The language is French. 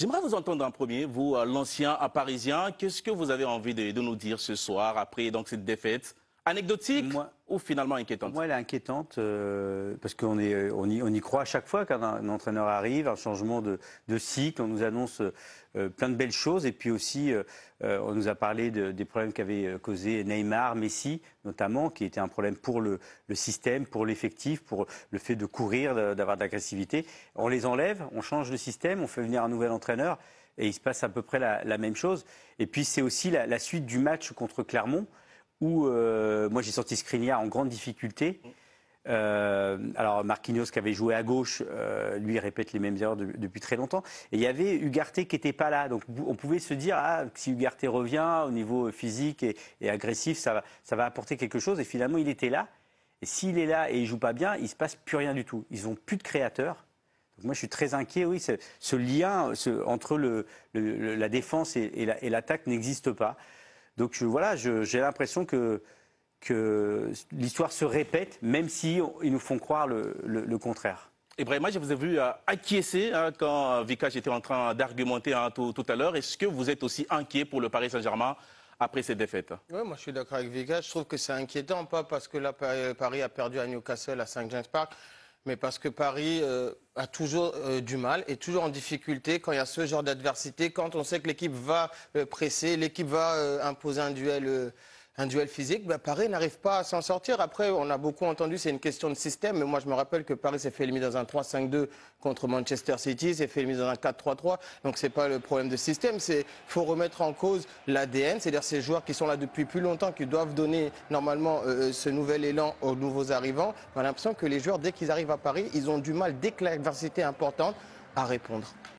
J'aimerais vous entendre en premier, vous, l'ancien parisien. Qu'est-ce que vous avez envie de nous dire ce soir après donc, cette défaite anecdotique ou finalement inquiétante? Moi, elle est inquiétante parce qu'on y croit à chaque fois qu'un entraîneur arrive, un changement de cycle. On nous annonce plein de belles choses et puis aussi on nous a parlé des problèmes qu'avaient causé Neymar, Messi notamment, qui était un problème pour le système, pour l'effectif, pour le fait de courir, d'avoir de l'agressivité. On les enlève, on change le système, on fait venir un nouvel entraîneur et il se passe à peu près la même chose. Et puis c'est aussi la suite du match contre Clermont, où moi j'ai sorti Skriniar en grande difficulté. Alors Marquinhos qui avait joué à gauche, lui répète les mêmes erreurs depuis très longtemps. Et il y avait Ugarte qui n'était pas là. Donc on pouvait se dire, si Ugarte revient au niveau physique et agressif, ça va apporter quelque chose. Et finalement il était là. Et s'il est là et il ne joue pas bien, il ne se passe plus rien du tout. Ils n'ont plus de créateurs. Donc moi je suis très inquiet, oui, ce lien entre la défense et l'attaque n'existe pas. Donc voilà, j'ai l'impression que l'histoire se répète, même si ils nous font croire le contraire. Ibrahima, je vous ai vu acquiescer quand Vicage était en train d'argumenter tout à l'heure. Est-ce que vous êtes aussi inquiet pour le Paris Saint-Germain après cette défaite? Oui, moi je suis d'accord avec Vicage. Je trouve que c'est inquiétant, pas parce que là Paris a perdu à Newcastle, à St. James Park, mais parce que Paris a toujours du mal et toujours en difficulté quand il y a ce genre d'adversité, quand on sait que l'équipe va presser, l'équipe va imposer un duel physique, Paris n'arrive pas à s'en sortir. Après, on a beaucoup entendu, c'est une question de système, mais moi je me rappelle que Paris s'est fait éliminer dans un 3-5-2 contre Manchester City, s'est fait éliminer dans un 4-3-3, donc c'est pas le problème de système, il faut remettre en cause l'ADN, c'est-à-dire ces joueurs qui sont là depuis plus longtemps, qui doivent donner normalement ce nouvel élan aux nouveaux arrivants. On a l'impression que les joueurs, dès qu'ils arrivent à Paris, ils ont du mal, dès que l'adversité est importante, à répondre.